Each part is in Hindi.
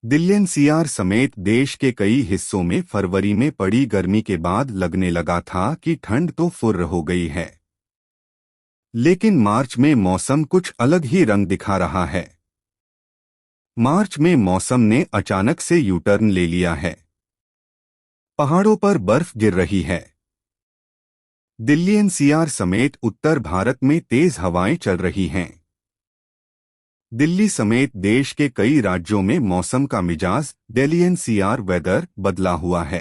दिल्ली एनसीआर समेत देश के कई हिस्सों में फरवरी में पड़ी गर्मी के बाद लगने लगा था कि ठंड तो फुर्र हो गई है। लेकिन मार्च में मौसम कुछ अलग ही रंग दिखा रहा है। मार्च में मौसम ने अचानक से यू टर्न ले लिया है। पहाड़ों पर बर्फ गिर रही है। दिल्ली एनसीआर समेत उत्तर भारत में तेज हवाएं चल रही हैं। दिल्ली समेत देश के कई राज्यों में मौसम का मिजाज दिल्ली एनसीआर वेदर बदला हुआ है।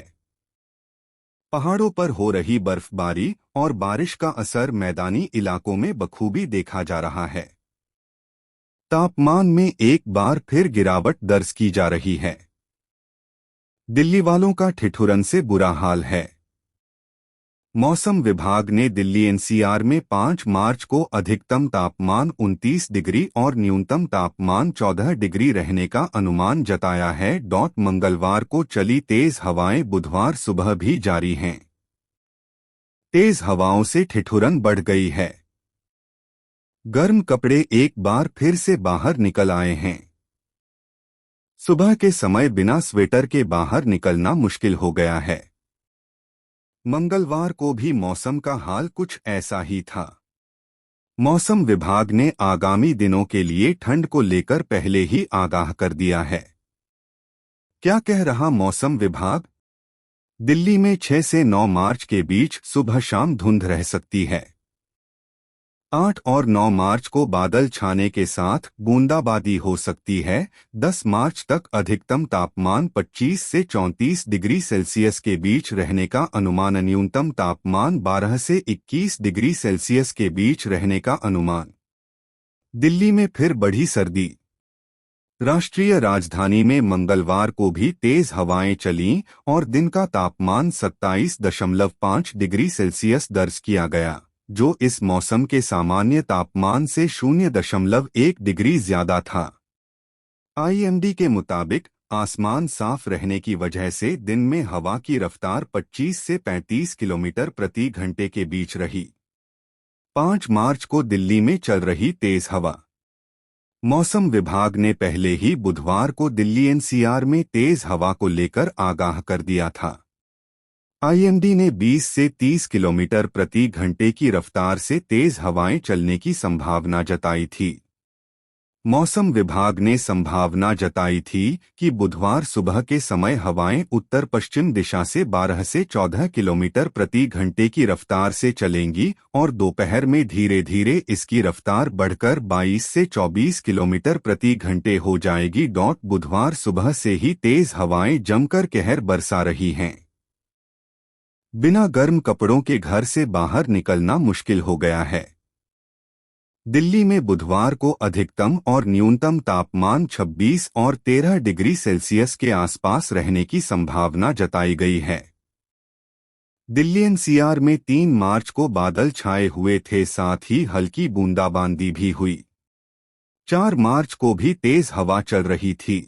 पहाड़ों पर हो रही बर्फबारी और बारिश का असर मैदानी इलाकों में बखूबी देखा जा रहा है। तापमान में एक बार फिर गिरावट दर्ज की जा रही है। दिल्ली वालों का ठिठुरन से बुरा हाल है। मौसम विभाग ने दिल्ली एनसीआर में 5 मार्च को अधिकतम तापमान 29 डिग्री और न्यूनतम तापमान 14 डिग्री रहने का अनुमान जताया है। मंगलवार को चली तेज हवाएं बुधवार सुबह भी जारी हैं। तेज हवाओं से ठिठुरन बढ़ गई है। गर्म कपड़े एक बार फिर से बाहर निकल आए हैं। सुबह के समय बिना स्वेटर के बाहर निकलना मुश्किल हो गया है। मंगलवार को भी मौसम का हाल कुछ ऐसा ही था। मौसम विभाग ने आगामी दिनों के लिए ठंड को लेकर पहले ही आगाह कर दिया है। क्या कह रहा मौसम विभाग? दिल्ली में 6 से 9 मार्च के बीच सुबह शाम धुंध रह सकती है। 8 और 9 मार्च को बादल छाने के साथ बूंदाबांदी हो सकती है। 10 मार्च तक अधिकतम तापमान 25 से 34 डिग्री सेल्सियस के बीच रहने का अनुमान। न्यूनतम तापमान 12 से 21 डिग्री सेल्सियस के बीच रहने का अनुमान। दिल्ली में फिर बढ़ी सर्दी। राष्ट्रीय राजधानी में मंगलवार को भी तेज हवाएं चलीं और दिन का तापमान 27.5 डिग्री सेल्सियस दर्ज किया गया, जो इस मौसम के सामान्य तापमान से 0.1 डिग्री ज्यादा था। आईएमडी के मुताबिक आसमान साफ रहने की वजह से दिन में हवा की रफ्तार 25 से 35 किलोमीटर प्रति घंटे के बीच रही। 5 मार्च को दिल्ली में चल रही तेज हवा। मौसम विभाग ने पहले ही बुधवार को दिल्ली एनसीआर में तेज हवा को लेकर आगाह कर दिया था। आईएमडी ने 20 से 30 किलोमीटर प्रति घंटे की रफ्तार से तेज हवाएं चलने की संभावना जताई थी। मौसम विभाग ने संभावना जताई थी कि बुधवार सुबह के समय हवाएं उत्तर पश्चिम दिशा से 12 से 14 किलोमीटर प्रति घंटे की रफ्तार से चलेंगी और दोपहर में धीरे धीरे इसकी रफ्तार बढ़कर 22 से 24 किलोमीटर प्रति घंटे हो जाएगी। बुधवार सुबह से ही तेज हवाएं जमकर कहर बरसा रही हैं। बिना गर्म कपड़ों के घर से बाहर निकलना मुश्किल हो गया है। दिल्ली में बुधवार को अधिकतम और न्यूनतम तापमान 26 और 13 डिग्री सेल्सियस के आसपास रहने की संभावना जताई गई है। दिल्ली एनसीआर में 3 मार्च को बादल छाए हुए थे, साथ ही हल्की बूंदाबांदी भी हुई। 4 मार्च को भी तेज हवा चल रही थी।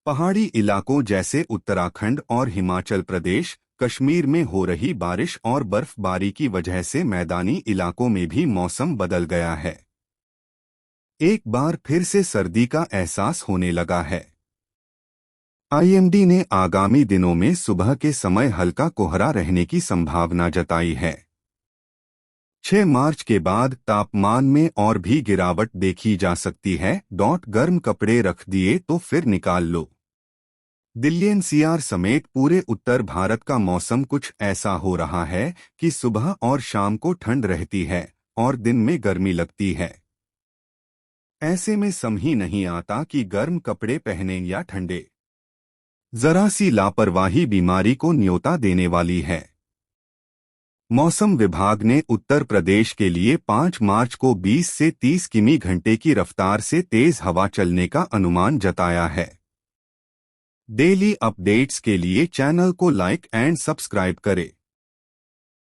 पहाड़ी इलाकों जैसे उत्तराखंड और हिमाचल प्रदेश, कश्मीर में हो रही बारिश और बर्फबारी की वजह से मैदानी इलाकों में भी मौसम बदल गया है। एक बार फिर से सर्दी का एहसास होने लगा है। आईएमडी ने आगामी दिनों में सुबह के समय हल्का कोहरा रहने की संभावना जताई है। 6 मार्च के बाद तापमान में और भी गिरावट देखी जा सकती है। गर्म कपड़े रख दिए तो फिर निकाल लो। दिल्ली एनसीआर समेत पूरे उत्तर भारत का मौसम कुछ ऐसा हो रहा है कि सुबह और शाम को ठंड रहती है और दिन में गर्मी लगती है। ऐसे में समझ ही नहीं आता कि गर्म कपड़े पहनें या ठंडे। जरा सी लापरवाही बीमारी को न्योता देने वाली है। मौसम विभाग ने उत्तर प्रदेश के लिए 5 मार्च को 20 से 30 किमी घंटे की रफ्तार से तेज हवा चलने का अनुमान जताया है। डेली अपडेट्स के लिए चैनल को लाइक एंड सब्सक्राइब करें।